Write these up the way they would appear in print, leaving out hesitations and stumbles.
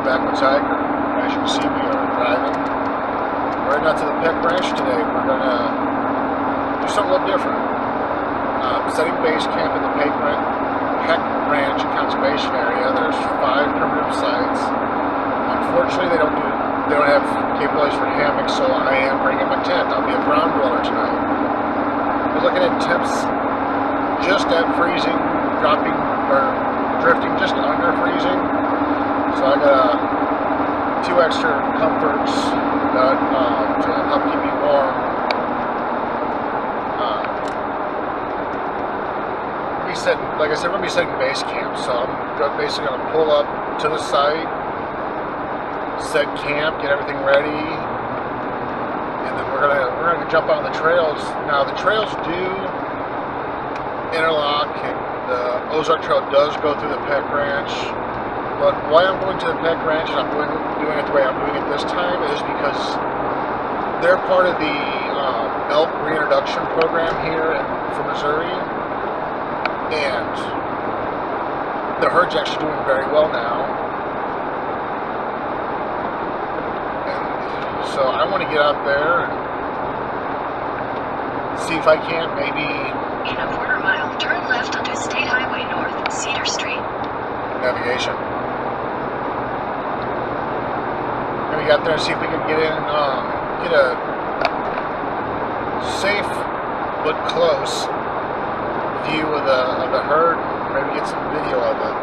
Backwoods hiker. As you can see, we are driving. We're heading out to the Peck Ranch today. We're going to do something a little different. Setting base camp in the Peck Ranch Conservation Area. There's 5 primitive sites. Unfortunately, they don't have capabilities for hammocks, so I am bringing my tent. I'll be a ground dweller tonight. We're looking at temps just at freezing, dropping or drifting just under freezing. So I got 2 extra comforts that to help keep me warm. Like I said, we're going to be setting base camp, so I'm basically going to pull up to the site, set camp, get everything ready, and then we're gonna jump on the trails. Now the trails do interlock, and the Ozark Trail does go through the Peck Ranch. But why I'm going to the Peck Ranch and I'm doing it the way I'm doing it this time is because they're part of the elk reintroduction program here for Missouri. And the herd's actually doing very well now. And so I want to get out there and see if I can't maybe... In a quarter mile, turn left onto State Highway North, Cedar Street. Navigation. I'm going to get out there and see if we can get in, get a safe but close view of the herd, maybe get some video of it.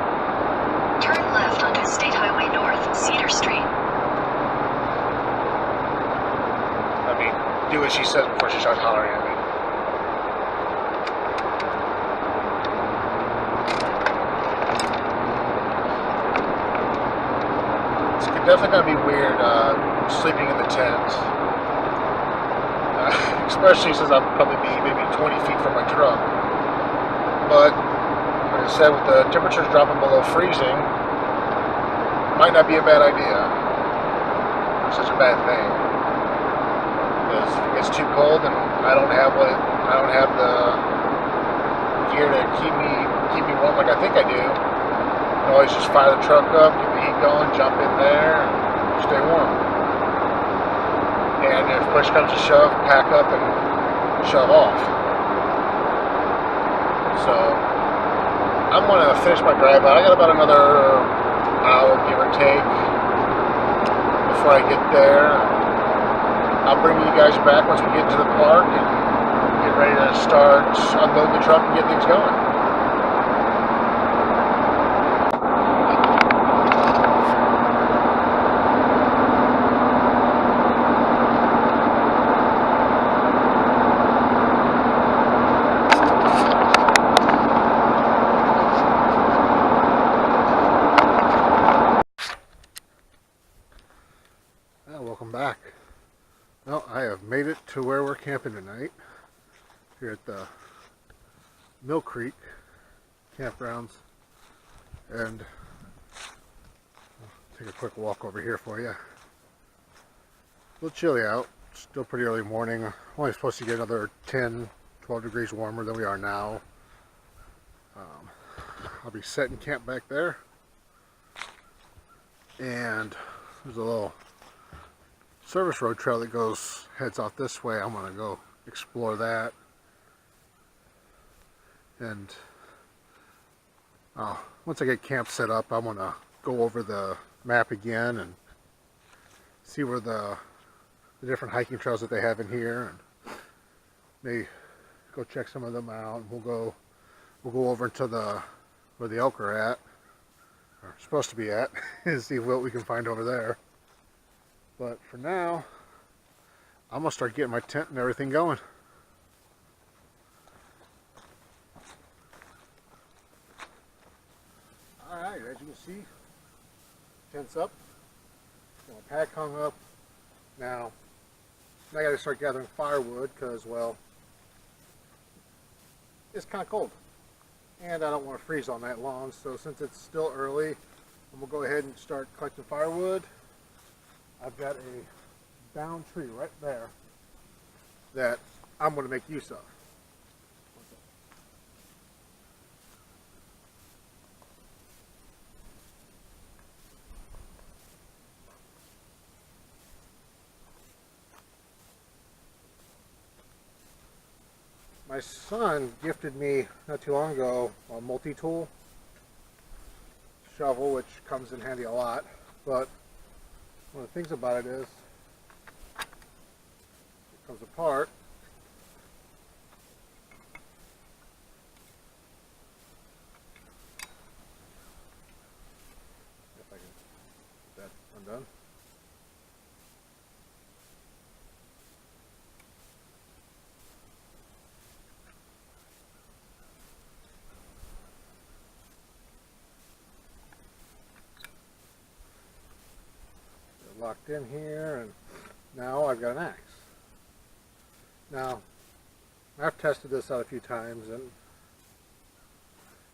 Turn left onto State Highway North, Cedar Street. I mean, do what she says before she starts hollering at me. It's definitely going to be weird sleeping in the tent. Especially since I'll probably be maybe 20 feet from my truck. But, like I said, with the temperatures dropping below freezing, might not be a bad idea. Not such a bad thing. Because if it gets too cold, and I don't have the gear to keep me warm like I think I do. I can always just fire the truck up, get the heat going, jump in there, and stay warm. And if push comes to shove, pack up and shove off. So, I'm going to finish my drive out. I got about another hour, give or take, before I get there. I'll bring you guys back once we get to the park and get ready to start unloading the truck and get things going. Welcome back. Well, I have made it to where we're camping tonight, here at the Mill Creek campgrounds, and I'll take a quick walk over here for you. A little chilly out, still pretty early morning. Only supposed to get another 10-12 degrees warmer than we are now. I'll be setting camp back there, and there's a little service road trail that heads off this way. I'm going to go explore that, and once I get camp set up, I'm going to go over the map again and see where the different hiking trails that they have in here, and maybe go check some of them out. And we'll go over to where the elk are at, or supposed to be at, and see what we can find over there. But for now, I'm going to start getting my tent and everything going. Alright, as you can see, tent's up, my pack hung up. Now I got to start gathering firewood because, well, it's kind of cold. And I don't want to freeze all night long, so since it's still early, I'm going to go ahead and start collecting firewood. I've got a downed tree right there that I'm going to make use of. My son gifted me not too long ago a multi-tool shovel, which comes in handy a lot. But one of the things about it is it comes apart. If I can get that undone. Locked in here, and now I've got an axe. Now, I've tested this out a few times, and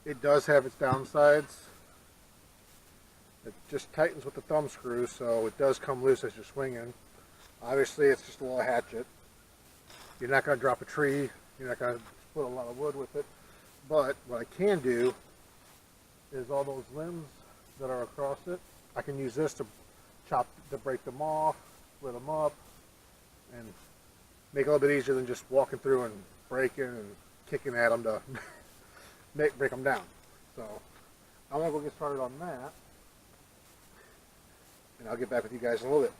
it does have its downsides. It just tightens with the thumb screw, so it does come loose as you're swinging. Obviously, it's just a little hatchet. You're not going to drop a tree. You're not going to split a lot of wood with it. But what I can do is all those limbs that are across it, I can use this to break them off, split them up, and make it a little bit easier than just walking through and breaking and kicking at them to break them down. So I'm going to go get started on that, and I'll get back with you guys in a little bit.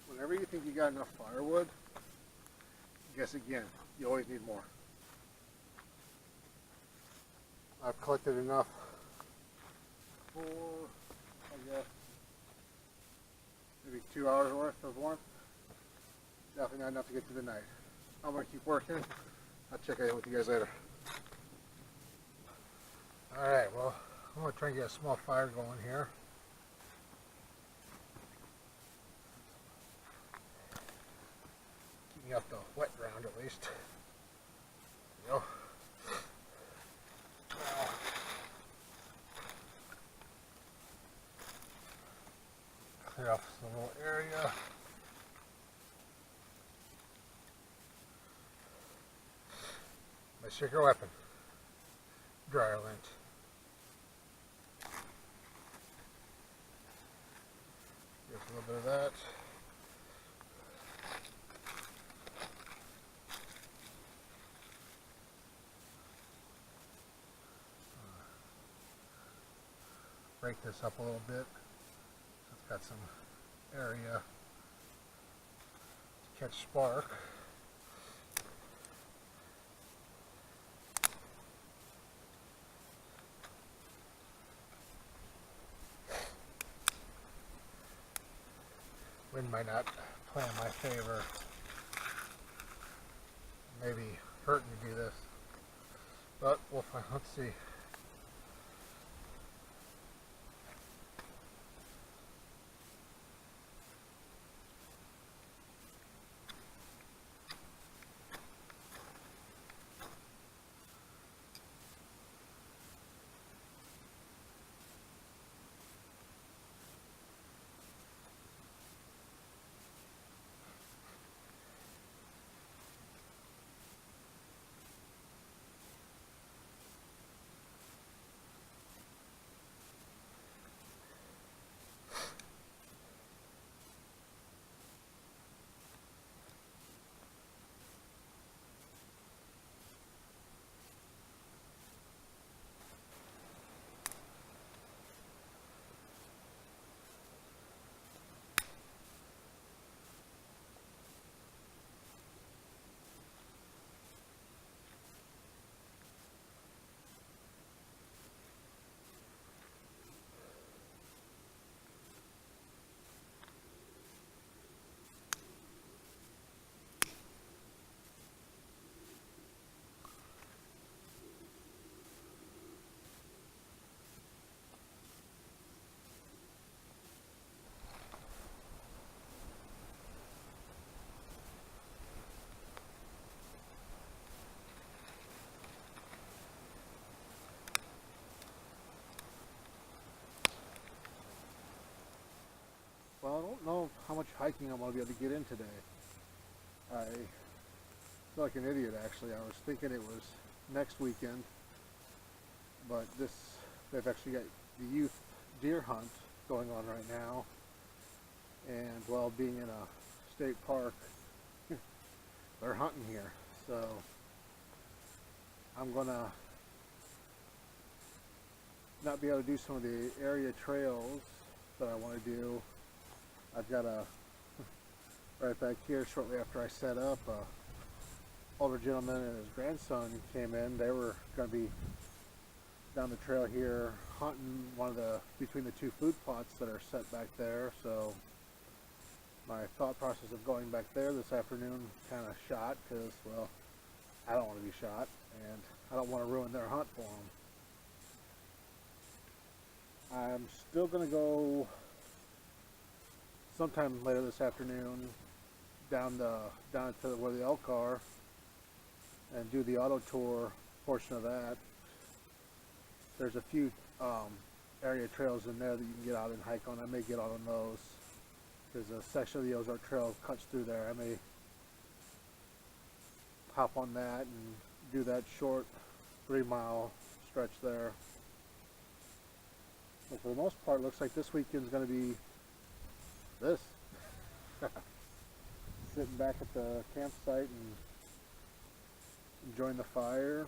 Whenever you think you got enough firewood, guess again, you always need more. I've collected enough for, I guess, maybe 2 hours worth of warmth. Definitely not enough to get through the night. I'm going to keep working. I'll check in with you guys later. Alright, well, I'm going to try and get a small fire going here. Keep me off the wet ground at least. There we go. Clear off this little area. My secret weapon, dryer lint. Give a little bit of that. Break this up a little bit. It's got some area to catch spark. Wind might not play in my favor. Maybe hurting to do this, but we'll find. Let's see. know how much hiking I'm going to be able to get in today. I feel like an idiot, actually. I was thinking it was next weekend, but they've actually got the youth deer hunt going on right now, and while being in a state park, they're hunting here. So I'm gonna not be able to do some of the area trails that I want to do. I've got right back here, shortly after I set up, older gentleman and his grandson came in. They were going to be down the trail here hunting between the two food plots that are set back there. So my thought process of going back there this afternoon kind of shot, because, well, I don't want to be shot and I don't want to ruin their hunt for them. I'm still going to go sometime later this afternoon down to where the elk are and do the auto tour portion of that. There's a few area trails in there that you can get out and hike on. I may get out on those because a section of the Ozark Trail cuts through there. I may hop on that and do that short 3-mile stretch there. But for the most part, it looks like this weekend's going to be this. Sitting back at the campsite and enjoying the fire.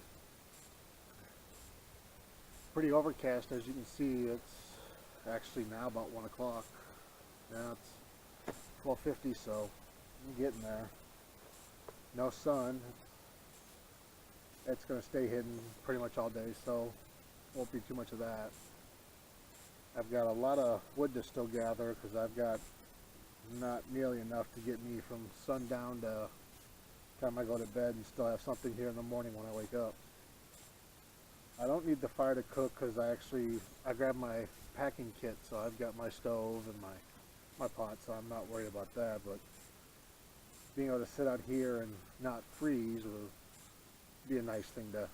Pretty overcast, as you can see. It's actually now about 1 o'clock. Now it's 12:50, so I'm getting there. No sun. It's going to stay hidden pretty much all day, so won't be too much of that. I've got a lot of wood to still gather because I've got not nearly enough to get me from sundown to time I go to bed and still have something here in the morning when I wake up. I don't need the fire to cook because I grabbed my packing kit, so I've got my stove and my pot, so I'm not worried about that. But being able to sit out here and not freeze will be a nice thing so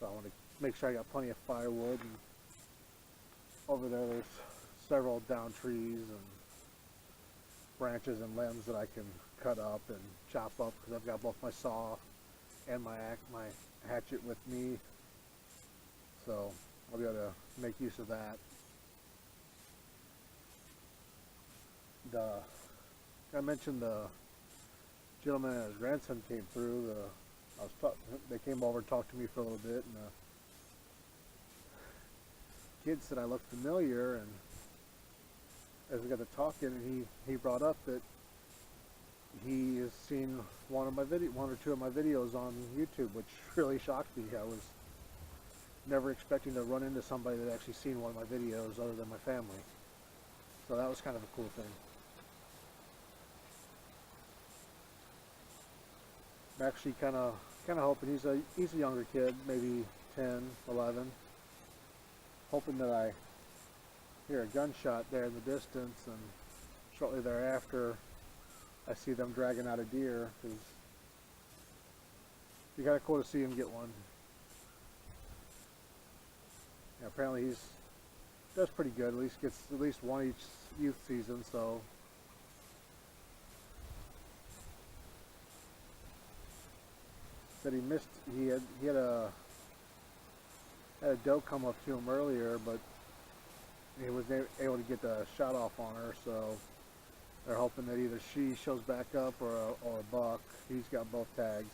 I want to make sure I got plenty of firewood. And over there's several down trees and branches and limbs that I can cut up and chop up because I've got both my saw and my hatchet with me, so I'll be able to make use of that. I mentioned the gentleman and his grandson came through. They came over and talked to me for a little bit, and the kid said I looked familiar, and as we got to talking, he brought up that he has seen one or two of my videos on YouTube, which really shocked me. I was never expecting to run into somebody that actually seen one of my videos other than my family. So that was kind of a cool thing. I'm actually kind of hoping he's a younger kid, maybe 10, 11. Hoping that I hear a gunshot there in the distance, and shortly thereafter I see them dragging out a deer, because it'd be kind of cool to see him get one. Yeah, apparently he's does pretty good. At least gets at least one each youth season. So said he missed. He had a doe come up to him earlier, but he was able to get the shot off on her. So they're hoping that either she shows back up or a buck. He's got both tags,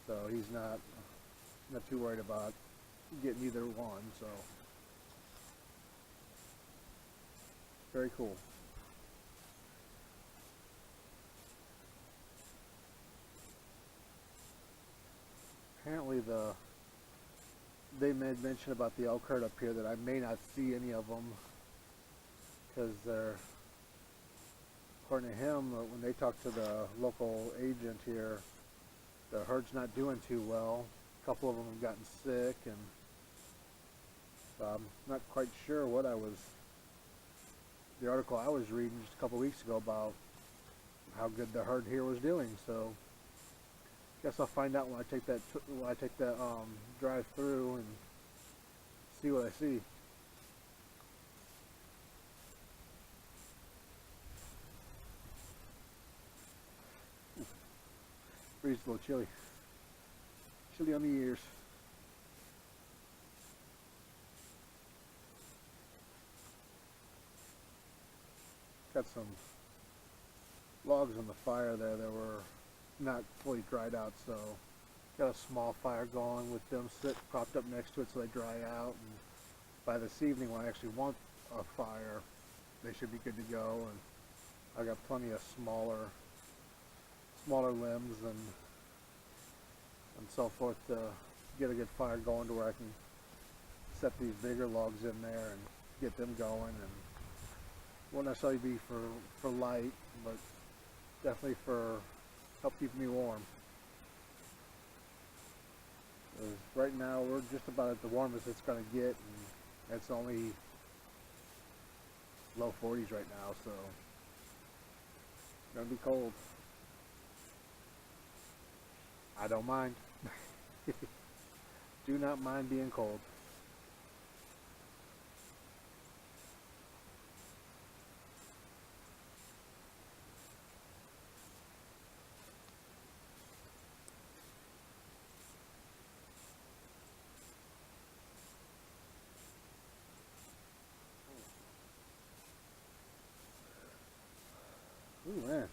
so he's not too worried about getting either one. So very cool. Apparently they made mention about the elk herd up here that I may not see any of them, because they're, according to him, when they talked to the local agent here, the herd's not doing too well. A couple of them have gotten sick, and so I'm not quite sure what the article I was reading just a couple weeks ago about how good the herd here was doing. So guess I'll find out when I take that drive through and see what I see. Breeze a little chilly. Chilly on the ears. Got some logs on the fire there that were not fully dried out, so got a small fire going with them propped up next to it so they dry out, and by this evening when I actually want a fire they should be good to go. And I got plenty of smaller limbs and so forth to get a good fire going to where I can set these bigger logs in there and get them going. And won't necessarily be for light, but definitely for help keep me warm. Right now we're just about at the warmest it's going to get, and it's only low 40s right now, so it's going to be cold. I don't mind. Do not mind being cold. Ooh, man.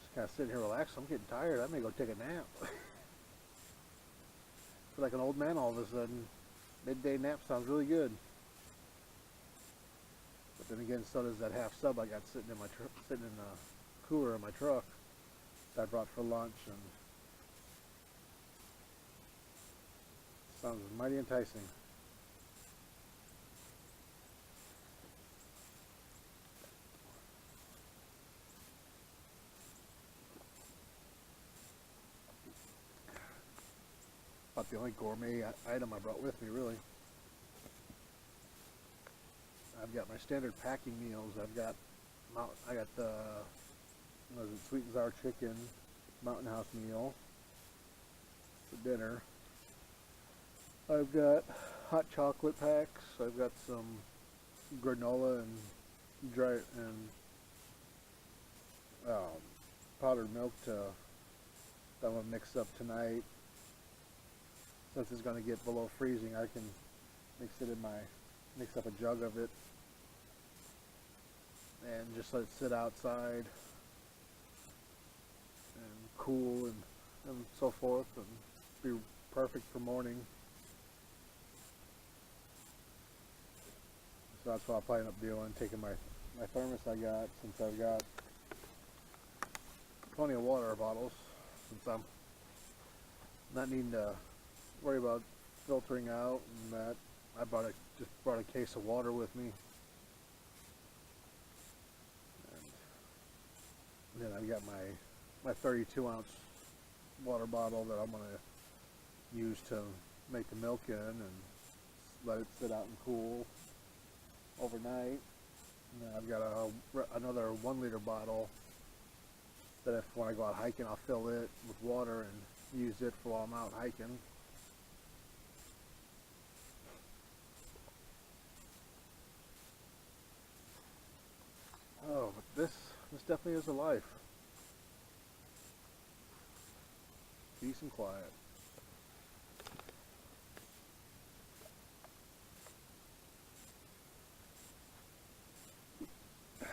Just kind of sitting here relaxed. I'm getting tired. I may go take a nap. Feel like an old man all of a sudden. Midday nap sounds really good. But then again, so does that half sub I got sitting in the cooler in my truck that I brought for lunch, and sounds mighty enticing. About the only gourmet item I brought with me, really. I've got my standard packing meals. I got the sweet and sour chicken Mountain House meal for dinner. I've got hot chocolate packs. I've got some granola and dry and powdered milk that I'm gonna mix up tonight. Since it's going to get below freezing, I can mix up a jug of it and just let it sit outside and cool and so forth, and be perfect for morning. So that's what I'll probably end up doing, taking my thermos I got, since I've got plenty of water bottles, since I'm not needing to worry about filtering out, and that I just brought a case of water with me, and then I've got my 32-ounce water bottle that I'm going to use to make the milk in and let it sit out and cool overnight. And then I've got another 1 liter bottle that when I go out hiking I'll fill it with water and use it for while I'm out hiking. Oh, but this definitely is a life. Peace and quiet. It's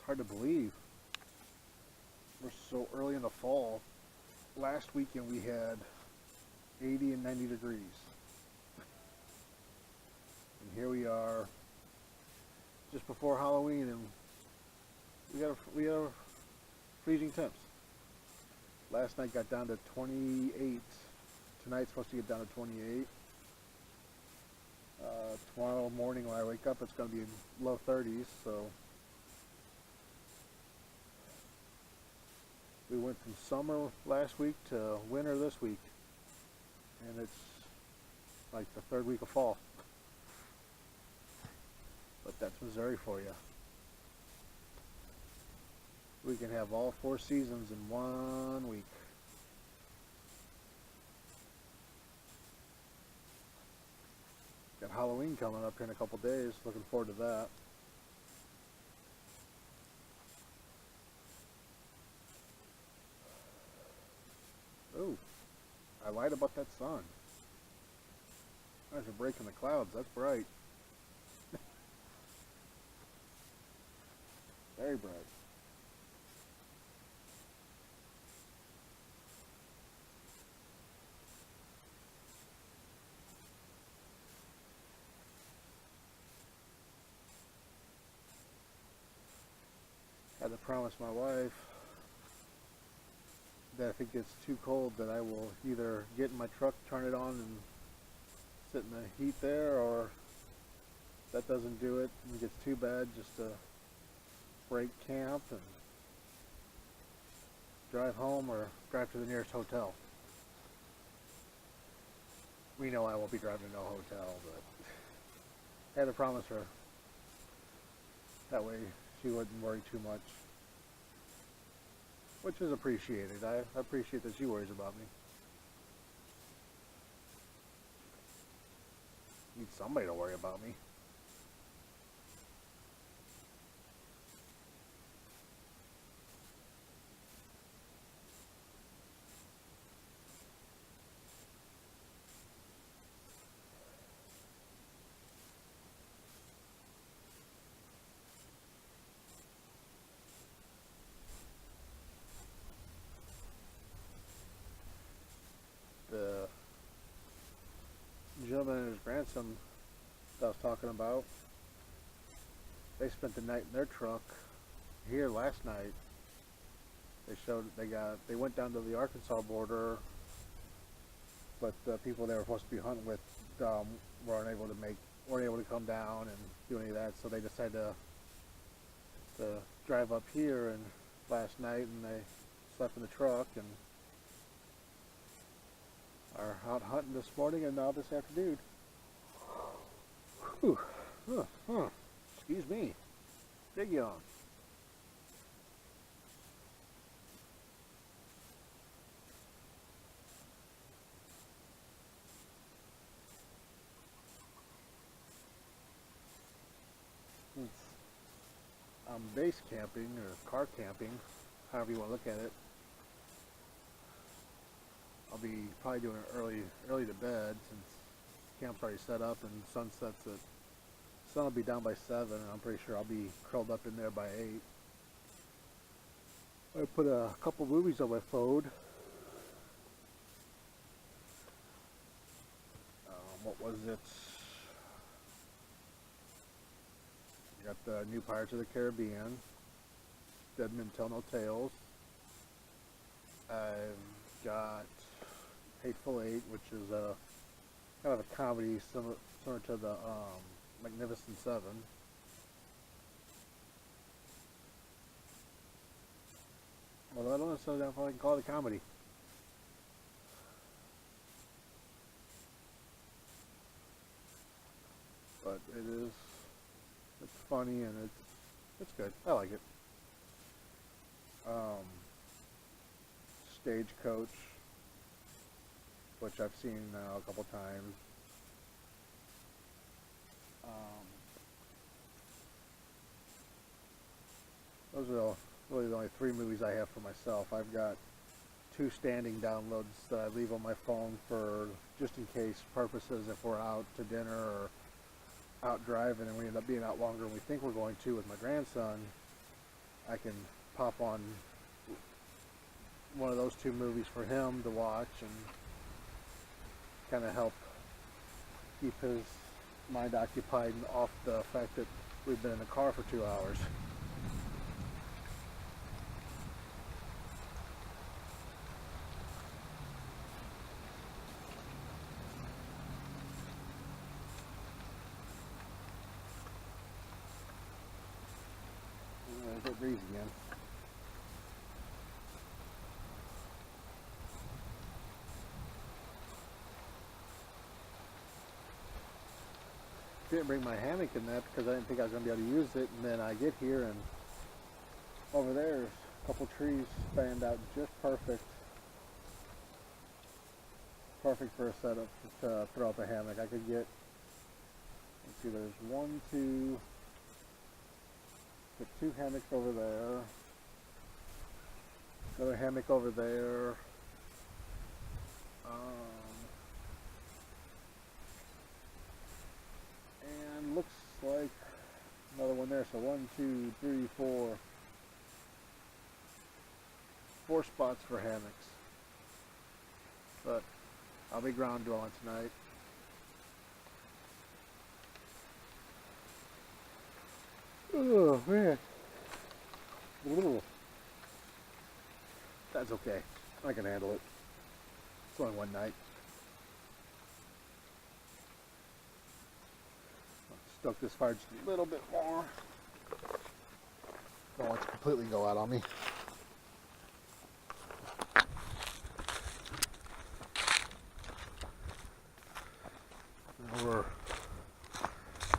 hard to believe. We're so early in the fall. Last weekend we had 80 and 90 degrees. And here we are just before Halloween, and we got freezing temps. Last night got down to 28. Tonight's supposed to get down to 28. Tomorrow morning when I wake up, it's going to be low 30s. So we went from summer last week to winter this week, and it's like the third week of fall. But that's Missouri for you. We can have all 4 seasons in 1 week. Got Halloween coming up here in a couple days. Looking forward to that. right about that sun. Eyes are breaking the clouds. That's bright. Very bright. I had to promise my wife that if it gets too cold that I will either get in my truck, turn it on and sit in the heat there, or if that doesn't do it and it gets too bad, just to break camp and drive home or drive to the nearest hotel. We know I won't be driving to no hotel, but I had to promise her. That way she wouldn't worry too much. Which is appreciated. I appreciate that she worries about me. Need somebody to worry about me. The gentleman and his grandson that I was talking about, they spent the night in their truck here last night. They went down to the Arkansas border, but the people they were supposed to be hunting with weren't able to come down and do any of that, so they decided to drive up here and last night, and they slept in the truck and are out hunting this morning and now this afternoon. Whew. Excuse me. Big yawn. Since I'm base camping or car camping, however you want to look at it, I'll be probably doing it early to bed since camp's already set up and sun will be down by 7, and I'm pretty sure I'll be curled up in there by 8. I put a couple movies on my phone. What was it? I got the new Pirates of the Caribbean, Dead Men Tell No Tales. I've got Hateful Eight, which is a kind of a comedy similar to the Magnificent Seven. Although I don't necessarily know if I can call it a comedy. But it's funny and it's good. I like it. Stagecoach, which I've seen now a couple times. Those are really the only 3 movies I have for myself. I've got 2 standing downloads that I leave on my phone for just in case purposes, if we're out to dinner or out driving and we end up being out longer than we think we're going to with my grandson. I can pop on one of those 2 movies for him to watch and kind of help keep his mind occupied and off the fact that we've been in the car for 2 hours. There's that breeze again. Didn't bring my hammock in that because I didn't think I was going to be able to use it, and then I get here and over there's a couple trees spanned out just perfect for a setup to throw up a hammock. I could get, let's see, there's 1, 2, put 2 hammocks over there, another hammock over there, And looks like another one there. So 1, 2, 3, 4. 4 spots for hammocks. But I'll be ground dwelling tonight. Oh man. Ooh. That's okay. I can handle it. It's only one night. I'll stoke this fire just a little bit more. Don't want it to completely go out on me. Now we're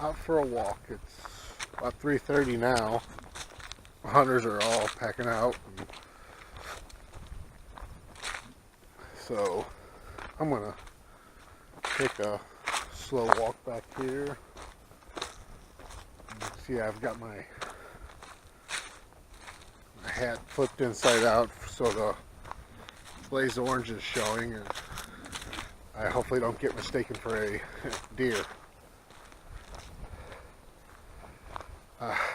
out for a walk. It's about 3:30 now. Hunters are all packing out. So I'm gonna take a slow walk back here. See, I've got my hat flipped inside out so the blaze orange is showing, and I hopefully don't get mistaken for a deer.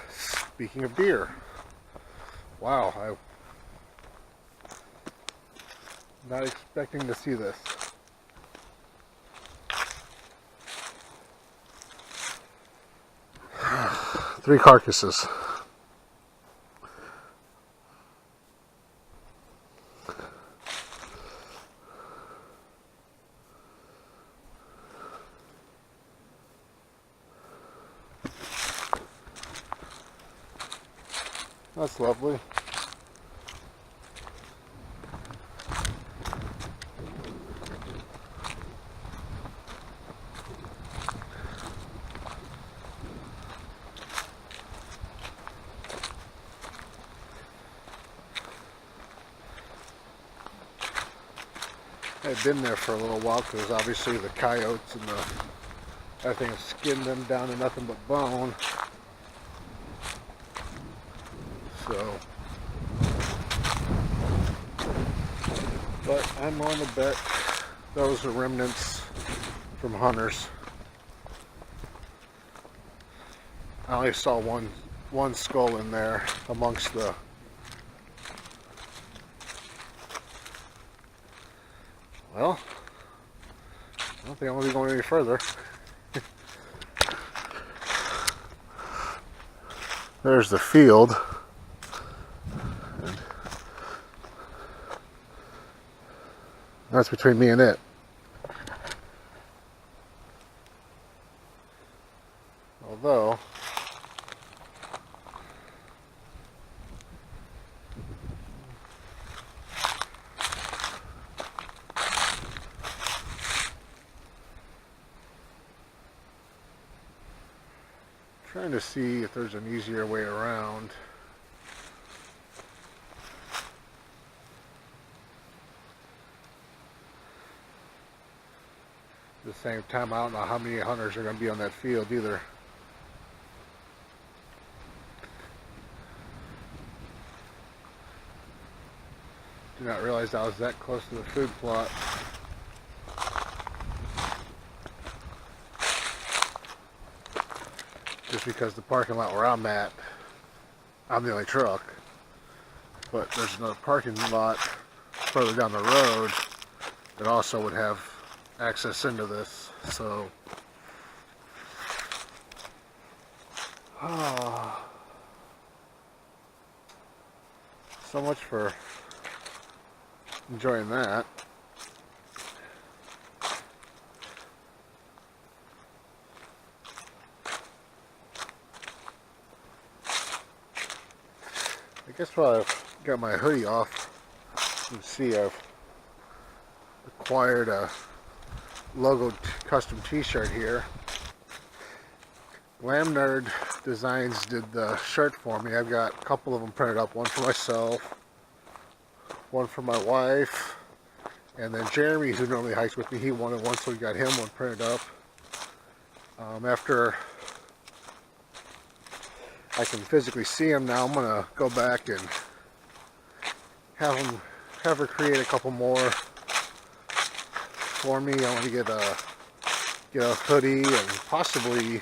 Speaking of deer, wow, I'm not expecting to see this. Three carcasses. That's lovely. I've been there for a little while because obviously the coyotes and I think I've skinned them down to nothing but bone. So, but I'm willing to bet those are remnants from hunters. I only saw one skull in there amongst the well, I don't think I'm going to be going any further. There's the field. And that's between me and it. Although, trying to see if there's an easier way around. At the same time, I don't know how many hunters are going to be on that field either. Did not realize I was that close to the food plot. Just because the parking lot where I'm at, I'm the only truck. But there's another parking lot further down the road that also would have access into this. So, so much for enjoying that. I guess while I've got my hoodie off, you can see I've acquired a logo custom t-shirt here. Lamb Nerd Designs did the shirt for me. I've got a couple of them printed up, one for myself, one for my wife, and then Jeremy, who normally hikes with me, he wanted one, so we got him one printed up. After I can physically see him now, I'm gonna go back and have her create a couple more for me. I want to get a hoodie and possibly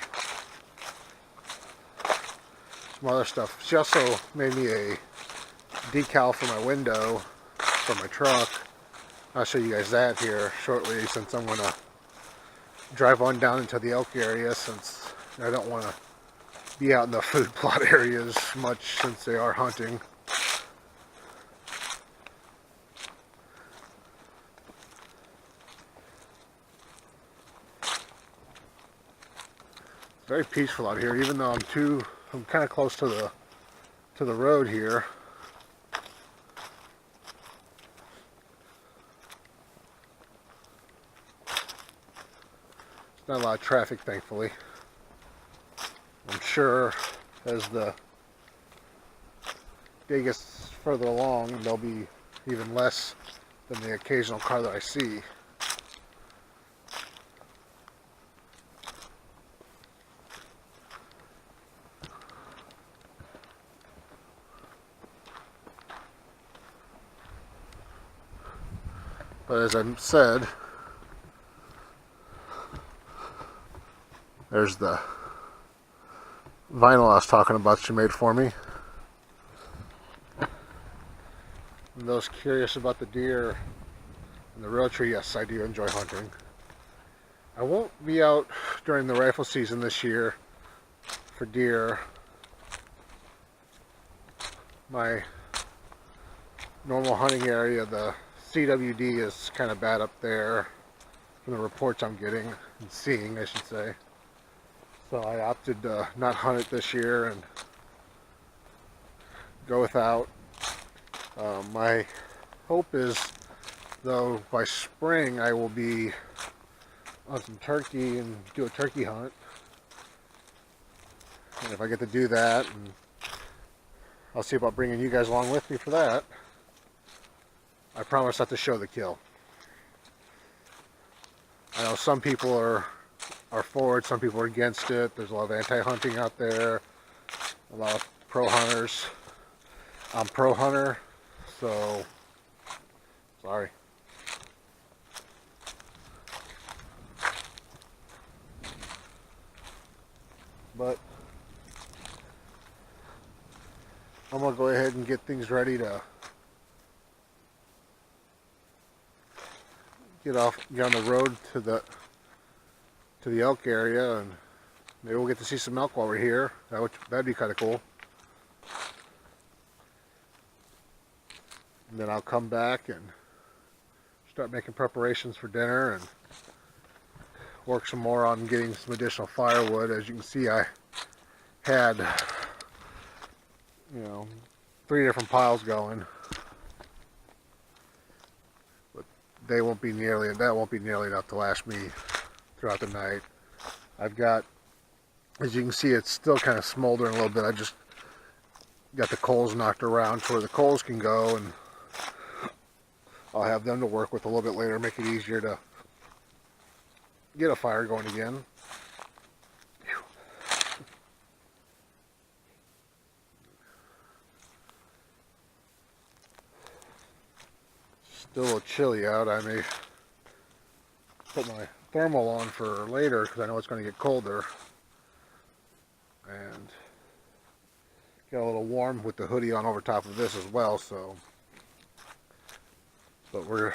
some other stuff. She also made me a decal for my window for my truck. I'll show you guys that here shortly, since I'm going to drive on down into the elk area, since I don't want to be out in the food plot areas much since they are hunting. It's very peaceful out here, even though I'm kind of close to the road here. Not a lot of traffic, thankfully. I'm sure as the day gets further along, there'll be even less than the occasional car that I see. But as I said, there's the vinyl I was talking about she made for me. And those curious about the deer and the real tree, yes, I do enjoy hunting. I won't be out during the rifle season this year for deer. My normal hunting area, the CWD, is kind of bad up there from the reports I'm getting and seeing, I should say. So I opted to not hunt it this year and go without. My hope is, though, by spring I will be on some turkey and do a turkey hunt. And if I get to do that, and I'll see about bringing you guys along with me for that. I promise not to show the kill. I know some people are for it, some people are against it. There's a lot of anti-hunting out there, a lot of pro-hunters. I'm pro-hunter, so sorry. But I'm gonna go ahead and get things ready to get on the road to the elk area, and maybe we'll get to see some elk while we're here. That'd be kind of cool. And then I'll come back and start making preparations for dinner and work some more on getting some additional firewood. As you can see, I had 3 different piles going, but that won't be nearly enough to last me throughout the night. I've got, as you can see, it's still kind of smoldering a little bit. I just got the coals knocked around to where the coals can go, and I'll have them to work with a little bit later, make it easier to get a fire going again. Still a little chilly out. I may put my thermal on for later because I know it's going to get colder, and get a little warm with the hoodie on over top of this as well. So, but we're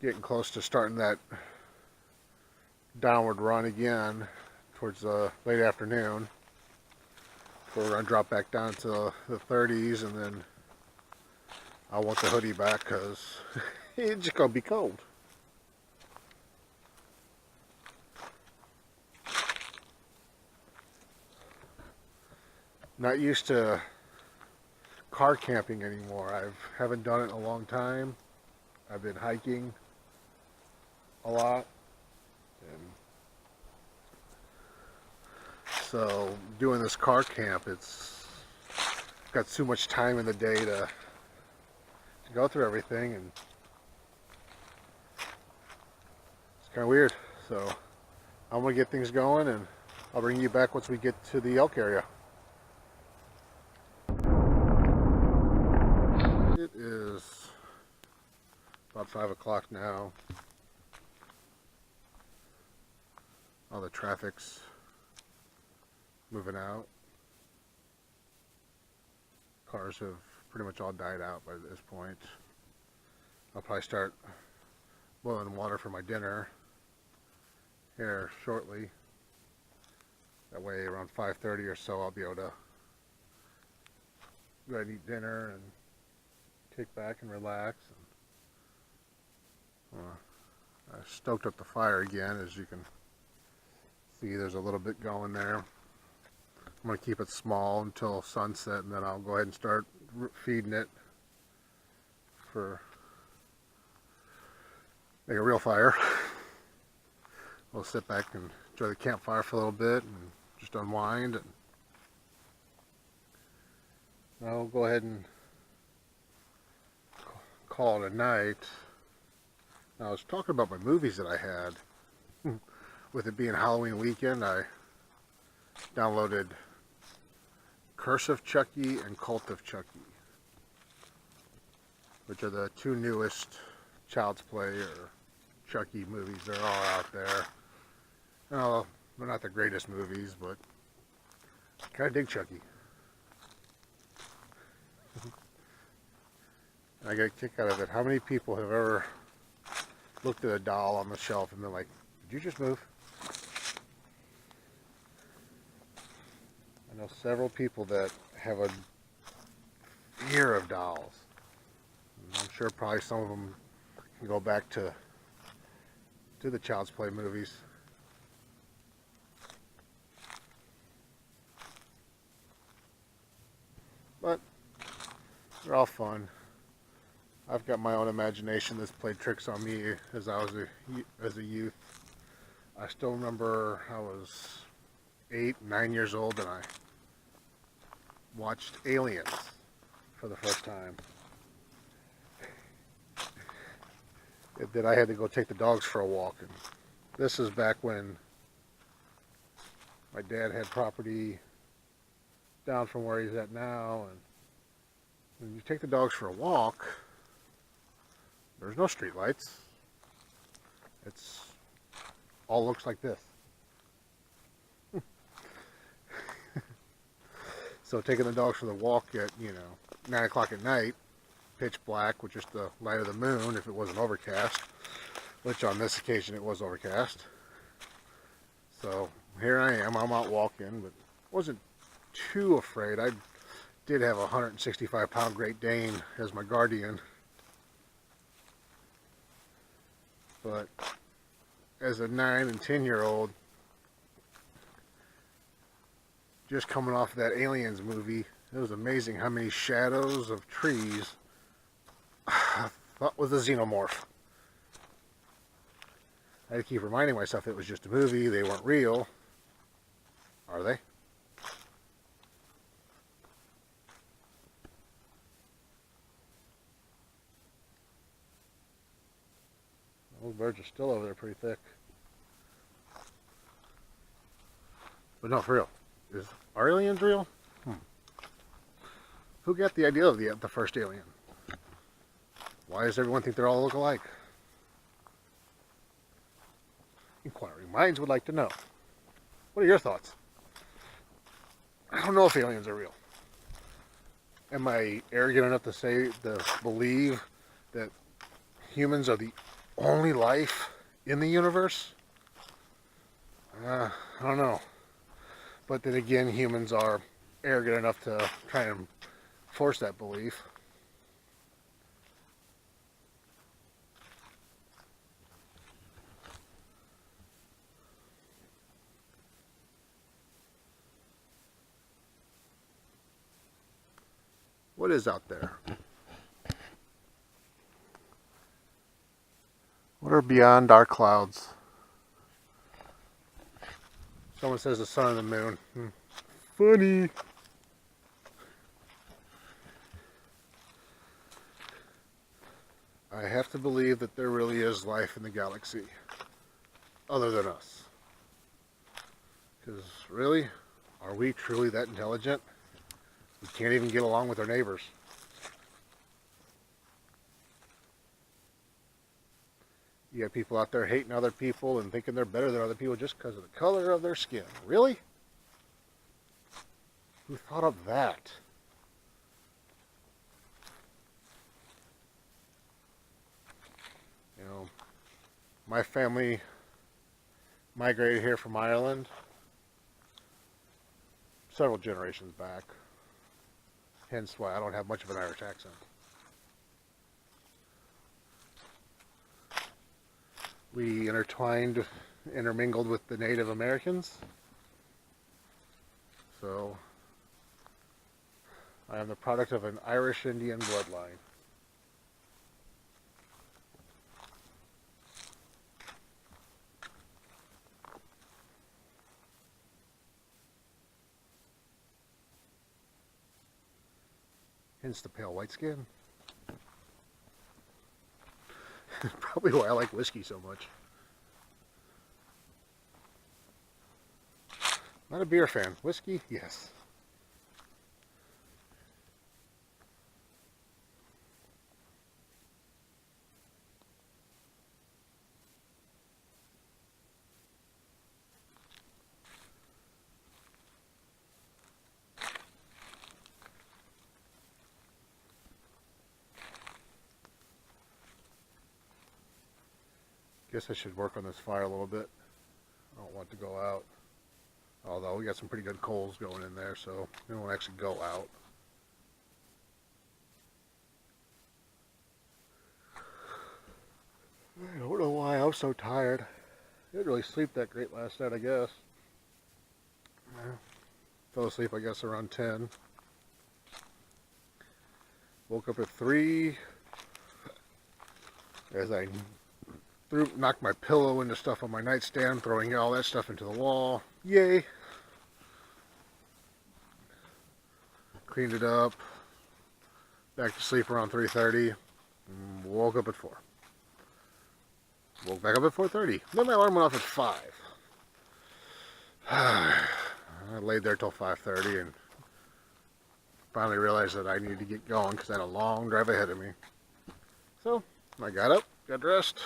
getting close to starting that downward run again towards the late afternoon. We're going to drop back down to the 30s, and then I want the hoodie back because it's just going to be cold. Not used to car camping anymore. I haven't done it in a long time. I've been hiking a lot, and so doing this car camp, it's got too much time in the day to go through everything, and it's kind of weird. So I'm gonna get things going, and I'll bring you back once we get to the elk area. It is about 5 o'clock now. All the traffic's moving out. Cars have pretty much all died out by this point. I'll probably start boiling water for my dinner here shortly. That way around 5:30 or so I'll be able to go ahead and eat dinner and kick back and relax. I stoked up the fire again. As you can see, there's a little bit going there. I'm going to keep it small until sunset, and then I'll go ahead and start feeding it for make a real fire. We'll sit back and enjoy the campfire for a little bit and just unwind. And I'll go ahead and call it a night. Now, I was talking about my movies that I had. With it being Halloween weekend, I downloaded Curse of Chucky and Cult of Chucky, which are the two newest Child's Play or Chucky movies. They're all out there. Oh, they're not the greatest movies, but I kind of dig Chucky. I get a kick out of it. How many people have ever looked at a doll on the shelf and been like, did you just move? I know several people that have a fear of dolls. And I'm sure probably some of them can go back to the Child's Play movies. But they're all fun. I've got my own imagination that's played tricks on me as I was a youth. I still remember I was 8, 9 years old and I watched Aliens for the first time. That I had to go take the dogs for a walk. And this is back when my dad had property down from where he's at now, and when you take the dogs for a walk, there's no street lights. It's all looks like this. So taking the dogs for the walk at 9 o'clock at night, pitch black with just the light of the moon if it wasn't overcast, which on this occasion it was overcast. So here I am, I'm out walking, but wasn't too afraid. I did have a 165-pound Great Dane as my guardian, but as a 9 and 10-year-old, just coming off of that Aliens movie, it was amazing how many shadows of trees I thought was a xenomorph. I had to keep reminding myself it was just a movie, they weren't real. Are they? Those birds are still over there pretty thick. But no, for real. Are aliens real? Who got the idea of the first alien? Why does everyone think they all look alike? Inquiring minds would like to know. What are your thoughts? I don't know if aliens are real. Am I arrogant enough to believe that humans are the only life in the universe? I don't know. But then again, humans are arrogant enough to try and force that belief. What is out there? What are beyond our clouds? Someone says the sun and the moon. Funny. I have to believe that there really is life in the galaxy, other than us. Because really, are we truly that intelligent? We can't even get along with our neighbors. You got people out there hating other people and thinking they're better than other people just because of the color of their skin. Really? Who thought of that? You know, my family migrated here from Ireland several generations back. Hence why I don't have much of an Irish accent. We intermingled with the Native Americans. So, I am the product of an Irish Indian bloodline. Hence the pale white skin. Probably why I like whiskey so much. Not a beer fan. Whiskey? Yes. Guess I should work on this fire a little bit. I don't want it to go out. Although we got some pretty good coals going in there, so it won't actually go out. I don't know why I was so tired. I didn't really sleep that great last night, I guess. Fell asleep, I guess, around 10. Woke up at 3. As I knocked my pillow into stuff on my nightstand, throwing all that stuff into the wall. Yay! Cleaned it up. Back to sleep around 3:30. Woke up at 4. Woke back up at 4:30. Then my alarm went off at 5. I laid there till 5:30 and finally realized that I needed to get going because I had a long drive ahead of me. So I got up, got dressed.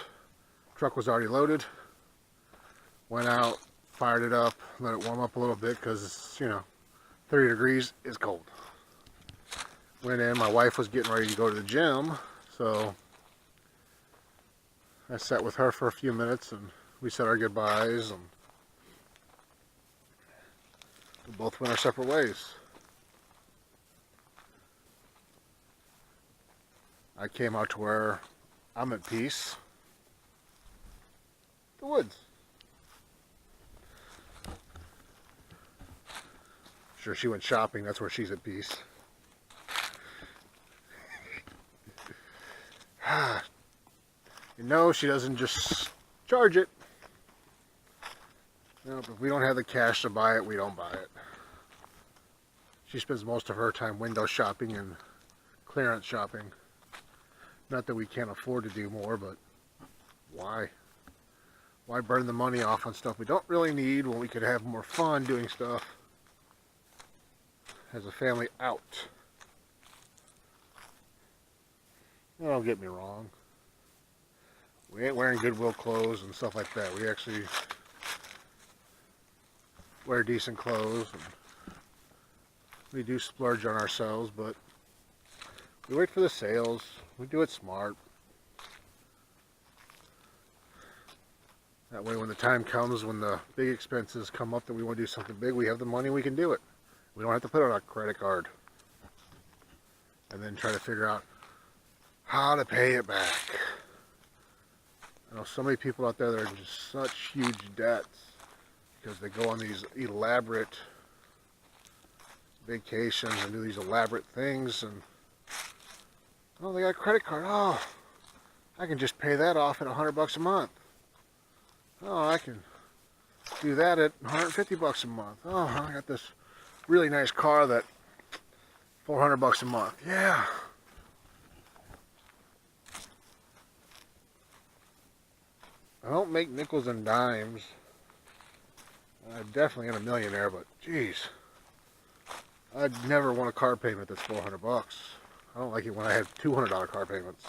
Truck was already loaded. Went out, fired it up, let it warm up a little bit because, you know, 30 degrees is cold. Went in, my wife was getting ready to go to the gym, so I sat with her for a few minutes and we said our goodbyes and we both went our separate ways. I came out to where I'm at peace. The woods. Sure, she went shopping. That's where she's at peace. You know, she doesn't just charge it. You know, if we don't have the cash to buy it, we don't buy it. She spends most of her time window shopping and clearance shopping. Not that we can't afford to do more, but why? Why burn the money off on stuff we don't really need when we could have more fun doing stuff as a family out? Now, don't get me wrong. We ain't wearing Goodwill clothes and stuff like that. We actually wear decent clothes. And we do splurge on ourselves, but we wait for the sales. We do it smart. That way when the time comes, when the big expenses come up that we want to do something big, we have the money, we can do it. We don't have to put it on a credit card. And then try to figure out how to pay it back. I know so many people out there that are in just such huge debts because they go on these elaborate vacations and do these elaborate things and oh, they got a credit card. Oh, I can just pay that off at $100 a month. Oh, I can do that at $150 a month. Oh, I got this really nice car that $400 a month. Yeah. I don't make nickels and dimes. I definitely ain't a millionaire, but geez, I'd never want a car payment that's $400. I don't like it when I have $200 car payments.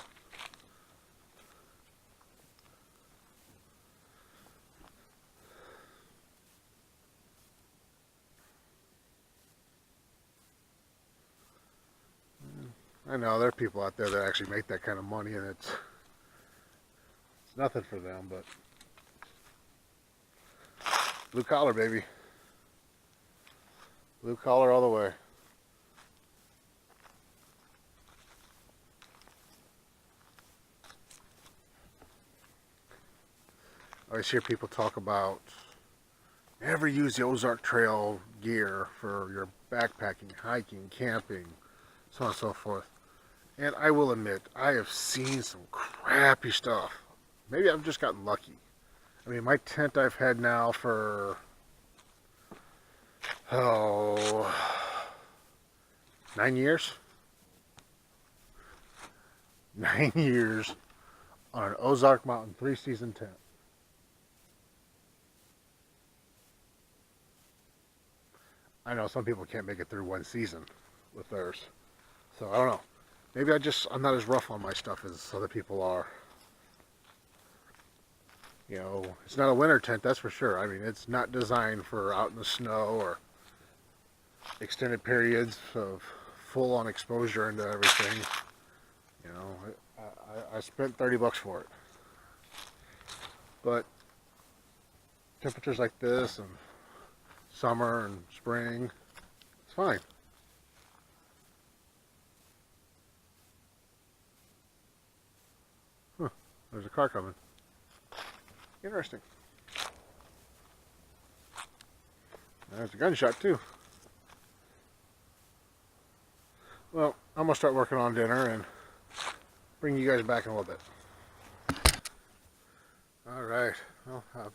I know there are people out there that actually make that kind of money, and it's nothing for them, but blue collar, baby. Blue collar all the way. I always hear people talk about never use the Ozark Trail gear for your backpacking, hiking, camping, so on and so forth. And I will admit, I have seen some crappy stuff. Maybe I've just gotten lucky. I mean, my tent I've had now for, 9 years? 9 years on an Ozark Mountain 3-season tent. I know some people can't make it through one season with theirs. So I don't know. Maybe I'm not as rough on my stuff as other people are. You know, it's not a winter tent, that's for sure. I mean, it's not designed for out in the snow or extended periods of full-on exposure into everything. You know, I spent $30 for it. But temperatures like this and summer and spring, it's fine. Huh, there's a car coming. Interesting. There's a gunshot too. Well, I'm gonna start working on dinner and bring you guys back in a little bit. Alright, well, I've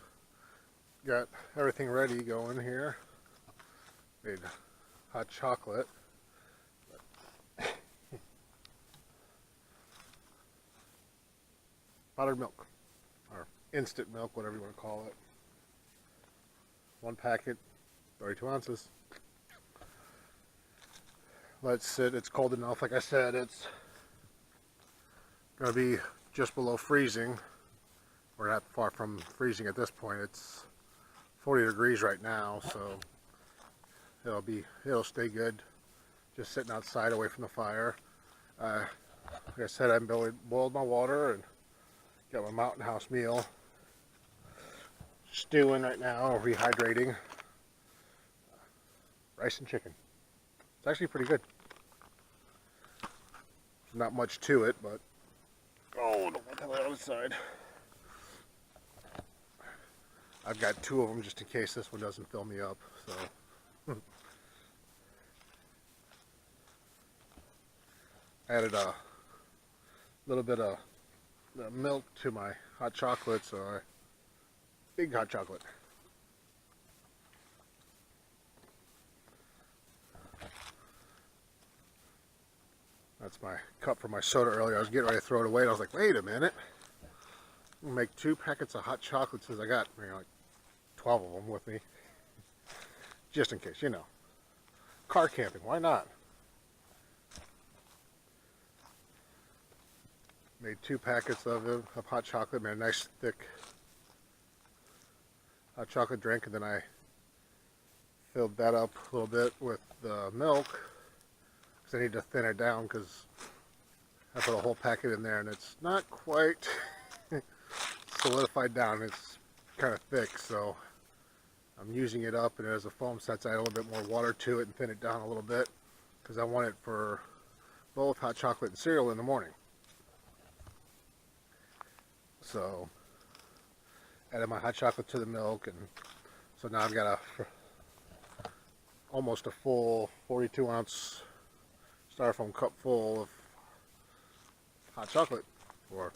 got everything ready going here. Made hot chocolate. Powdered milk, or instant milk, whatever you want to call it. 1 packet, 32 ounces. Let it sit. It's cold enough. Like I said, it's going to be just below freezing. We're not far from freezing at this point. It's 40 degrees right now, so it'll stay good. Just sitting outside away from the fire. Like I said, I boiled my water and got my Mountain House meal stewing right now, rehydrating. Rice and chicken. It's actually pretty good. There's not much to it, but don't want that outside. I've got 2 of them just in case this one doesn't fill me up. So added a little bit of the milk to my hot chocolate, so big hot chocolate. That's my cup for my soda earlier. I was getting ready to throw it away, and I was like, wait a minute. I'm gonna make 2 packets of hot chocolate since I got like 12 of them with me. Just in case, you know. Car camping, why not? Made 2 packets of hot chocolate, made a nice thick hot chocolate drink, and then I filled that up a little bit with the milk. I need to thin it down because I put a whole packet in there and it's not quite solidified down. It's kind of thick, so I'm using it up, and as a foam sets, I add a little bit more water to it and thin it down a little bit because I want it for both hot chocolate and cereal in the morning. So added my hot chocolate to the milk, and so now I've got almost a full 42 ounce styrofoam cup full of hot chocolate, or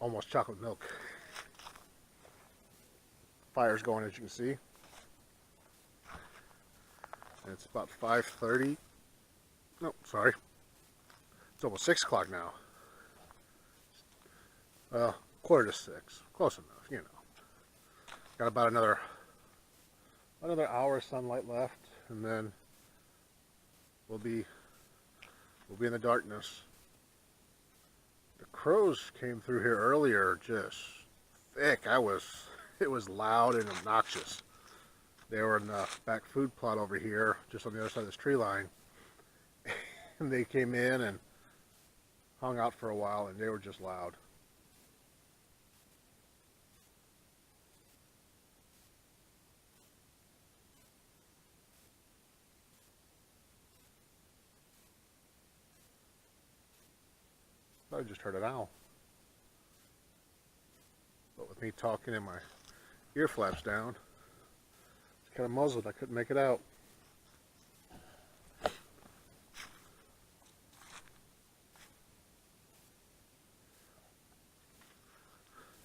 almost chocolate milk. Fire's going, as you can see. And it's about 5:30. No, sorry. It's almost 6 o'clock now. Well, 5:45. Close enough, you know. Got about another hour of sunlight left, and then we'll be in the darkness. The crows came through here earlier, just thick. It was loud and obnoxious. They were in the back food plot over here, just on the other side of this tree line. And they came in and hung out for a while, and they were just loud. I just heard an owl. But with me talking and my ear flaps down, it's kind of muzzled. I couldn't make it out.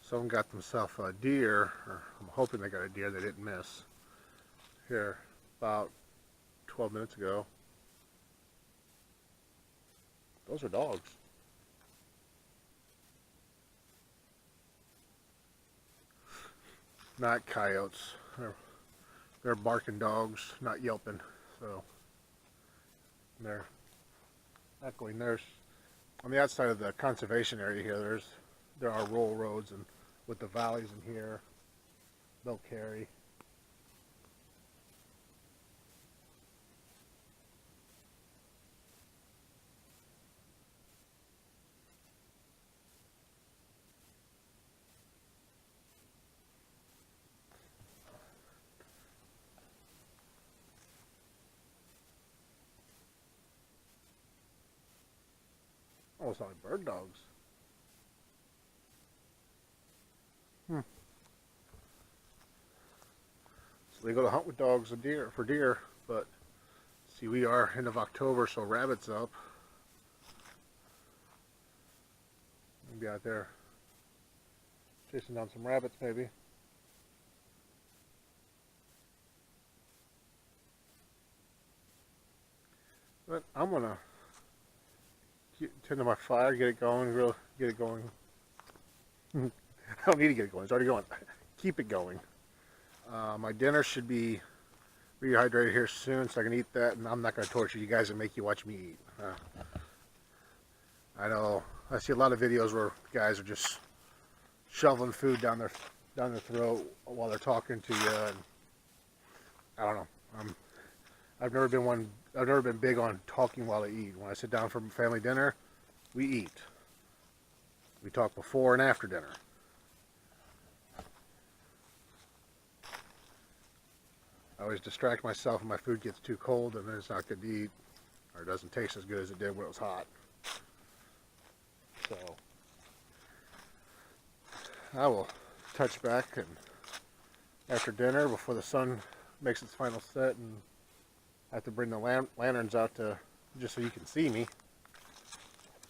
Someone got themselves a deer, or I'm hoping they got a deer they didn't miss, here about 12 minutes ago. Those are dogs. Not coyotes. They're barking dogs, not yelping. So they're echoing. There's on the outside of the conservation area here. There are rural roads, and with the valleys in here, they'll carry. Oh, it's like bird dogs. It's legal to hunt with dogs and for deer, but see, we are end of October, so rabbits up. Maybe out there chasing down some rabbits, maybe. But I'm gonna tend to my fire, get it going, get it going. I don't need to get it going, it's already going. Keep it going. My dinner should be rehydrated here soon, so I can eat that, and I'm not going to torture you guys and make you watch me eat. I know, I see a lot of videos where guys are just shoveling food down their throat while they're talking to you, and I don't know. I've never been big on talking while I eat. When I sit down for family dinner, we eat. We talk before and after dinner. I always distract myself when my food gets too cold, and then it's not good to eat, or it doesn't taste as good as it did when it was hot. So I will touch back and after dinner, before the sun makes its final set, and I have to bring the lanterns out to just so you can see me.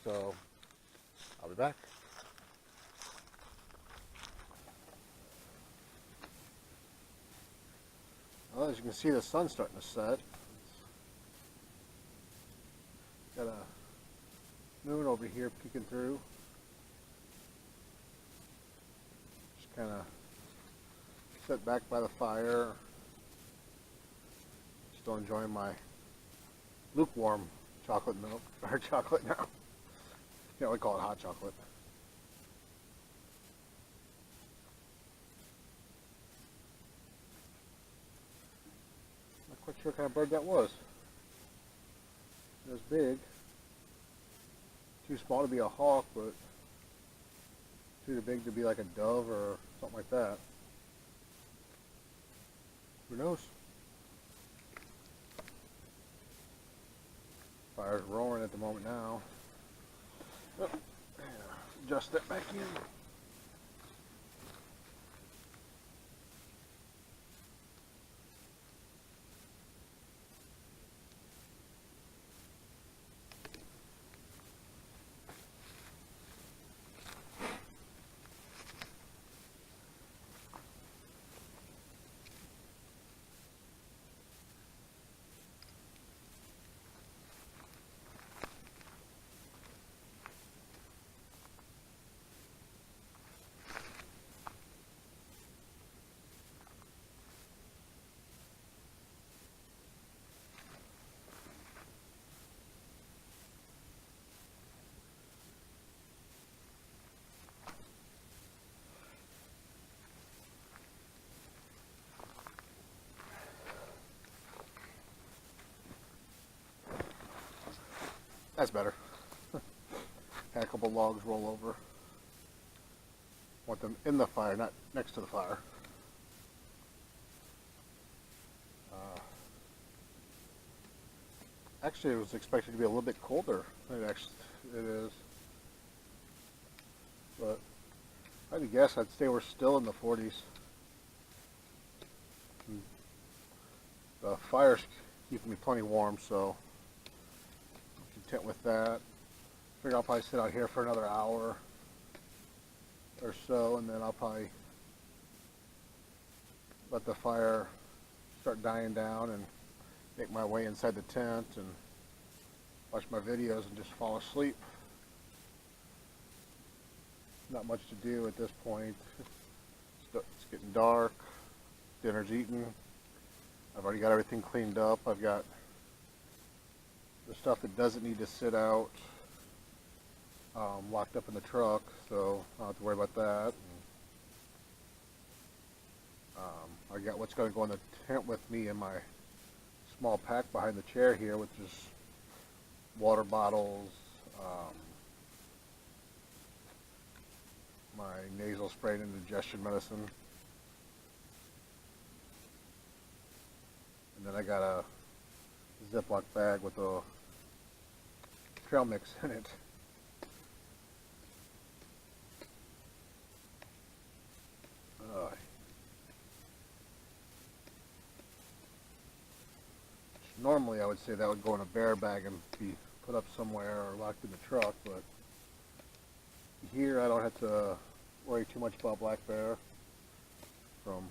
So I'll be back. Well, as you can see, the sun's starting to set. Got a moon over here peeking through. Just kind of sit back by the fire. Still enjoying my lukewarm chocolate milk, or chocolate now. You know, we call it hot chocolate. Not quite sure what kind of bird that was. It was big. Too small to be a hawk, but too big to be like a dove or something like that. Who knows? Fire's roaring at the moment now. Oh, adjust that back in. That's better. Had a couple logs roll over. Want them in the fire, not next to the fire. Actually, it was expected to be a little bit colder. It is. But if I had to guess, I'd say we're still in the 40s. The fire's keeping me plenty warm, so I'm content with that. Figure I'll probably sit out here for another hour or so, and then I'll probably let the fire start dying down and make my way inside the tent and watch my videos and just fall asleep. Not much to do at this point. It's getting dark. Dinner's eaten. I've already got everything cleaned up. I've got the stuff that doesn't need to sit out locked up in the truck, so I don't have to worry about that. I got what's going to go in the tent with me in my small pack behind the chair here, which is water bottles, my nasal spray and indigestion medicine, and then I got a Ziploc bag with a trail mix in it. Normally I would say that would go in a bear bag and be put up somewhere or locked in the truck, but here I don't have to worry too much about black bear from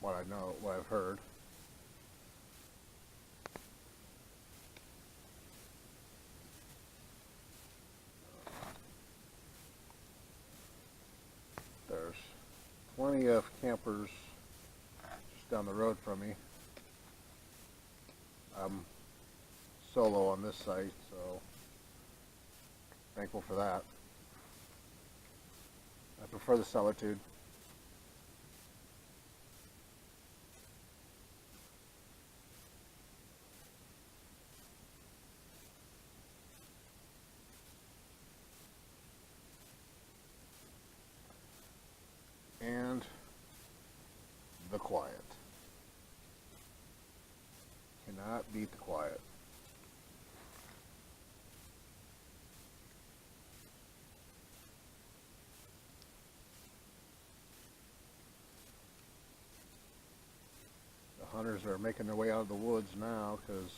what I know, what I've heard. There's plenty of campers just down the road from me. I'm solo on this site, so thankful for that. I prefer the solitude. And the quiet. Cannot beat the quiet. The hunters are making their way out of the woods now because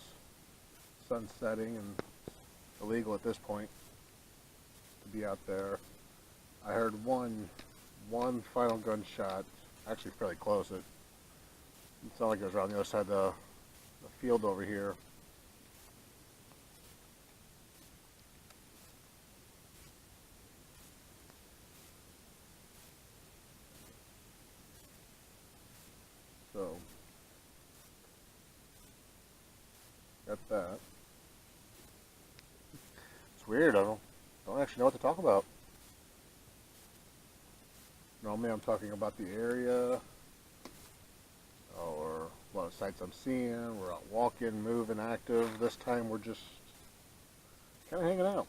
sun's setting and it's illegal at this point to be out there. I heard one final gunshot, actually fairly close. It sounded like it was around the other side of the field over here. So got that. It's weird. I don't actually know what to talk about. Normally I'm talking about the area or a lot of sights I'm seeing. We're out walking, moving, active. This time we're just kind of hanging out.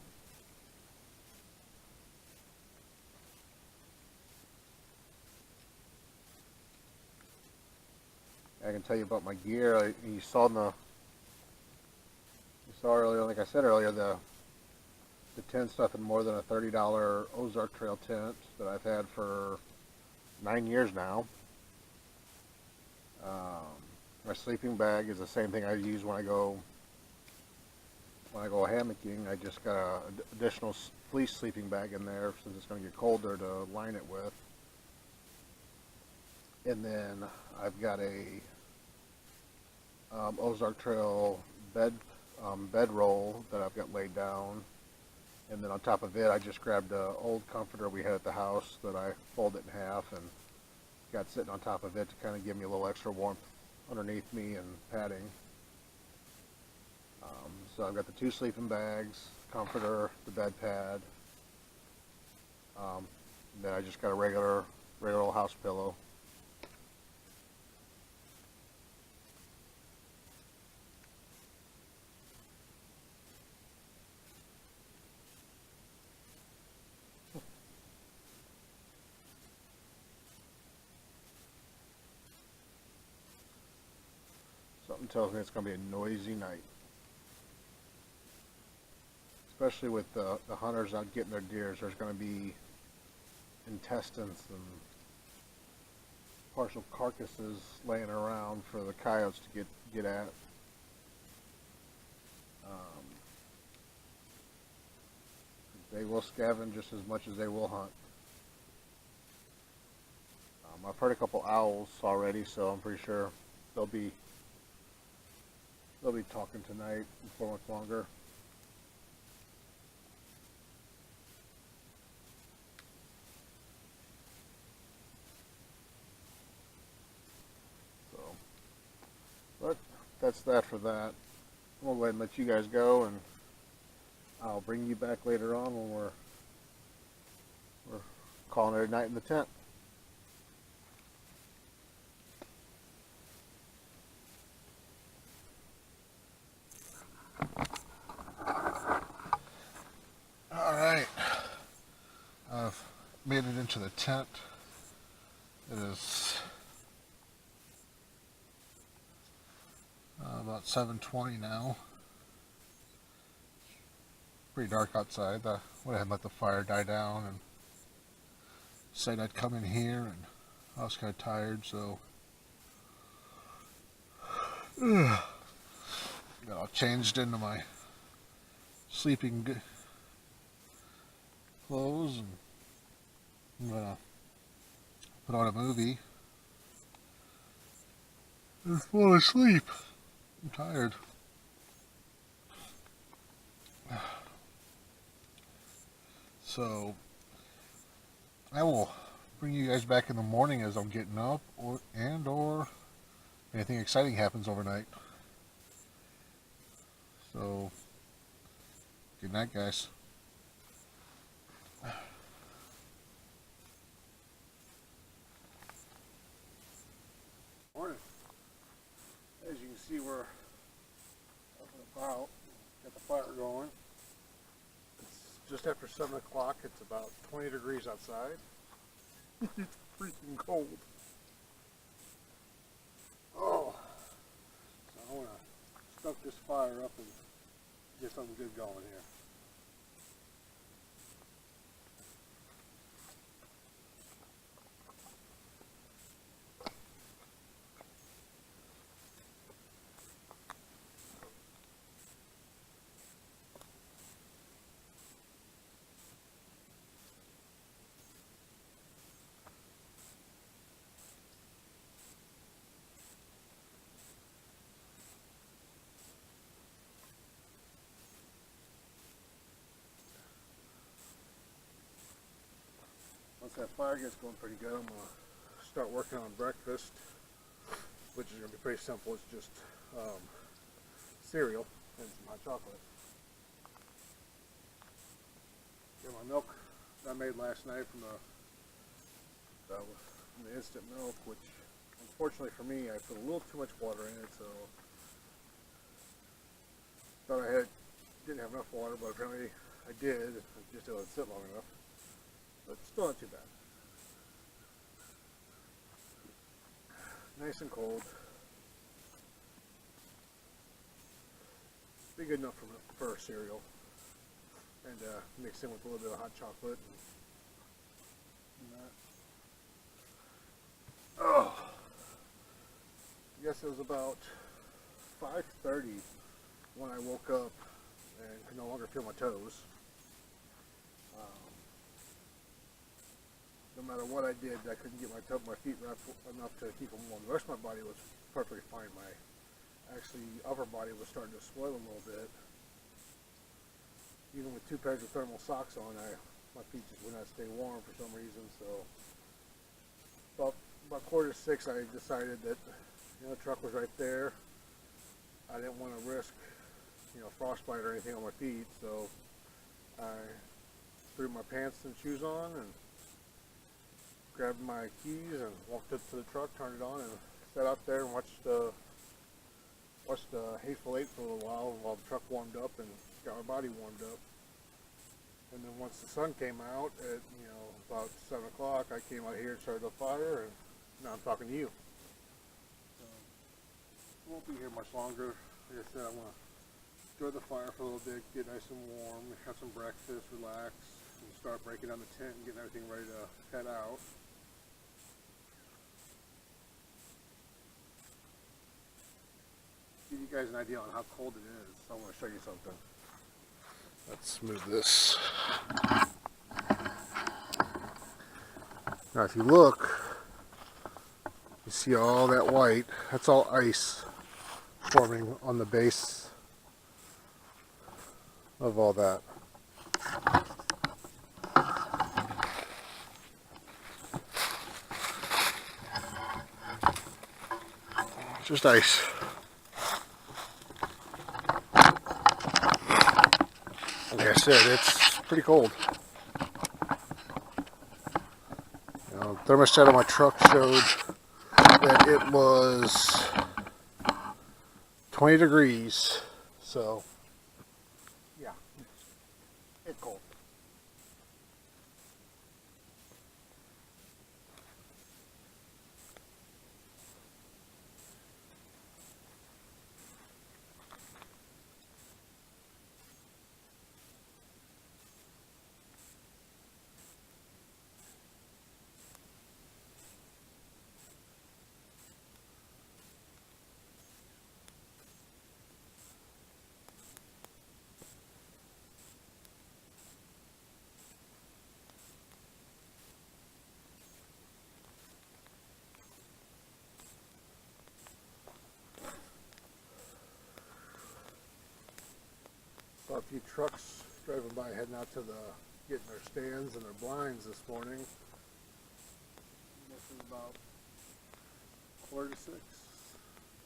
I can tell you about my gear. You saw earlier, like I said earlier, the tent's nothing more than a $30 Ozark Trail tent that I've had for 9 years now. My sleeping bag is the same thing I use when I go hammocking. I just got an additional fleece sleeping bag in there since it's going to get colder to line it with. And then I've got a Ozark Trail bedroll that I've got laid down. And then on top of it, I just grabbed an old comforter we had at the house that I folded in half and got sitting on top of it to kind of give me a little extra warmth underneath me and padding. So I've got the 2 sleeping bags, comforter, the bed pad. Then I just got a regular old house pillow. Something tells me it's going to be a noisy night. Especially with the hunters out getting their deers. There's going to be intestines and partial carcasses laying around for the coyotes to get at. They will scavenge just as much as they will hunt. I've heard a couple owls already, so I'm pretty sure they'll be talking tonight for much longer. So, but that's that for that. We'll go ahead and let you guys go, and I'll bring you back later on when we're calling it a night in the tent. Alright, I've made it into the tent. It is about 7:20 now. Pretty dark outside. I went ahead and let the fire die down and said I'd come in here, and I was kind of tired, so got all changed into my sleeping clothes, and I'm gonna put on a movie and fall asleep. I'm tired. So I will bring you guys back in the morning as I'm getting up, or anything exciting happens overnight. So good night, guys. Morning. As you can see, we're up and about. Got the fire going. It's just after 7 o'clock. It's about 20 degrees outside. It's freaking cold. Oh, so I want to stoke this fire up and get something good going here. Once that fire gets going pretty good, I'm going to start working on breakfast, which is going to be pretty simple. It's just cereal and some hot chocolate. Got my milk that I made last night from the instant milk, which unfortunately for me, I put a little too much water in it, so thought I didn't have enough water, but apparently I did. I just didn't let it sit long enough. But still not too bad. Nice and cold. Be good enough for a cereal. And mixed in with a little bit of hot chocolate. And that. Oh! I guess it was about 5:30 when I woke up and could no longer feel my toes. No matter what I did, I couldn't get my feet wrapped enough to keep them warm. The rest of my body was perfectly fine. My upper body was starting to swell a little bit. Even with 2 pairs of thermal socks on, my feet just would not stay warm for some reason. So about 5:45, I decided that the truck was right there. I didn't want to risk frostbite or anything on my feet, so I threw my pants and shoes on and grabbed my keys and walked up to the truck, turned it on, and sat out there and watched the Hateful Eight for a little while the truck warmed up and got my body warmed up. And then once the sun came out at about 7 o'clock, I came out here and started the fire, and now I'm talking to you. So, won't be here much longer. Like I said, I'm gonna enjoy the fire for a little bit, get nice and warm, have some breakfast, relax, and start breaking down the tent and getting everything ready to head out. Give you guys an idea on how cold it is. I want to show you something. Let's move this. Now if you look, you see all that white, that's all ice forming on the base of all that. Just ice. Like I said, it's pretty cold. Thermostat on my truck showed that it was 20 degrees, so yeah, it's cold. Saw a few trucks driving by heading out to getting their stands and their blinds this morning. This is about 4 to 6,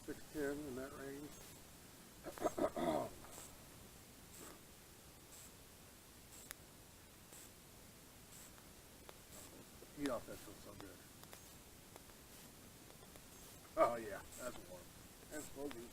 6:10 in that range. Heat off that feels so good. Oh yeah, that's warm. That's smoky.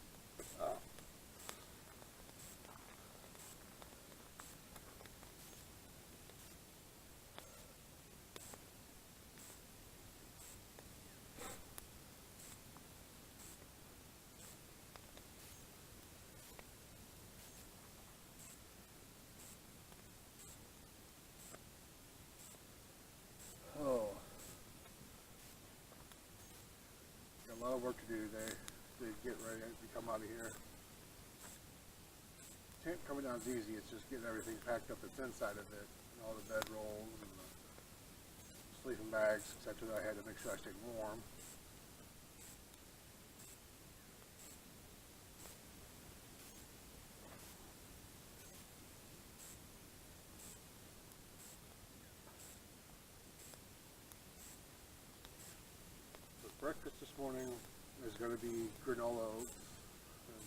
A lot of work to do today to get ready to come out of here. Tent coming down is easy, it's just getting everything packed up that's inside of it, and all the bed rolls and the sleeping bags, etc. that I had to make sure I stayed warm. Breakfast this morning is going to be granola oats and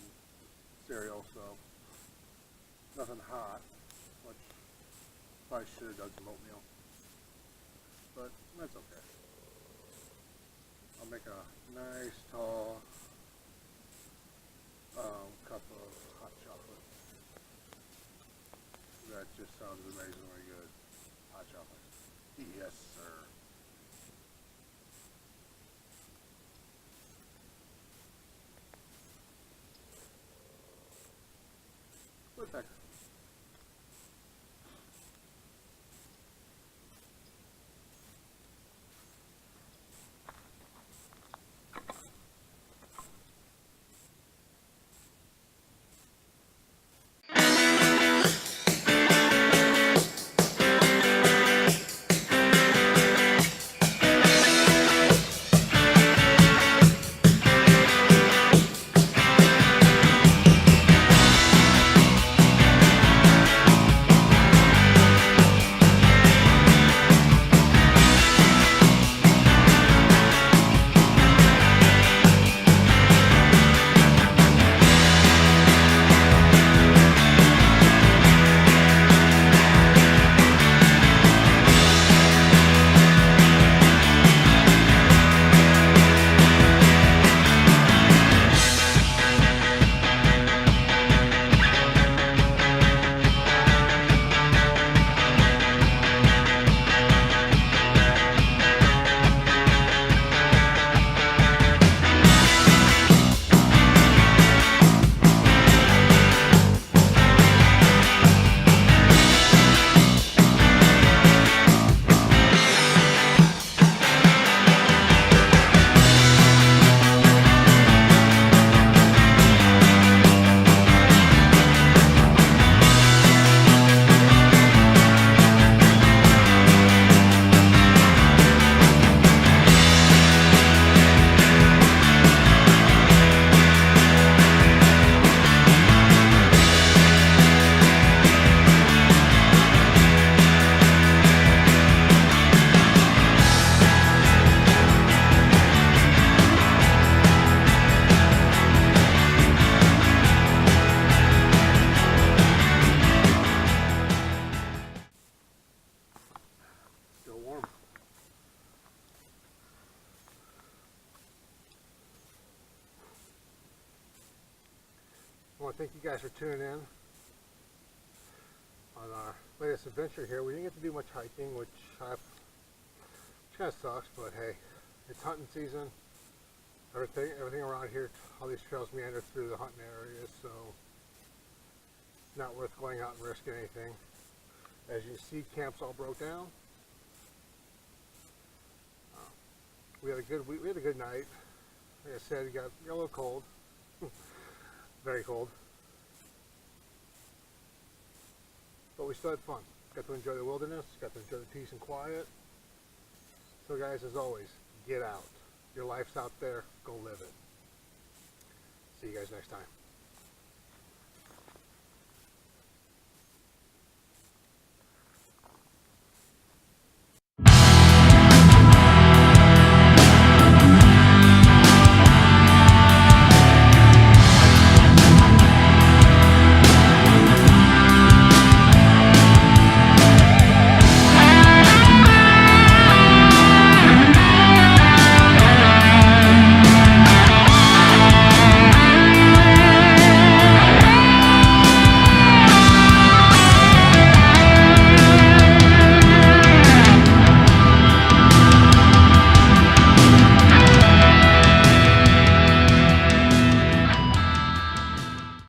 cereal, so nothing hot, which probably should have done some oatmeal, but that's okay. I'll make a nice tall cup of hot chocolate. That just sounds amazingly good. Hot chocolate. Yes, sir. Perfect. I want to thank you guys for tuning in on our latest adventure here. We didn't get to do much hiking, which kind of sucks, but hey, it's hunting season. Everything around here, all these trails meander through the hunting areas, so not worth going out and risking anything. As you see, camps all broke down. We had a good night. Like I said, it got a little cold, very cold, but we still had fun. Got to enjoy the wilderness, got to enjoy the peace and quiet. So guys, as always, get out. Your life's out there, go live it. See you guys next time.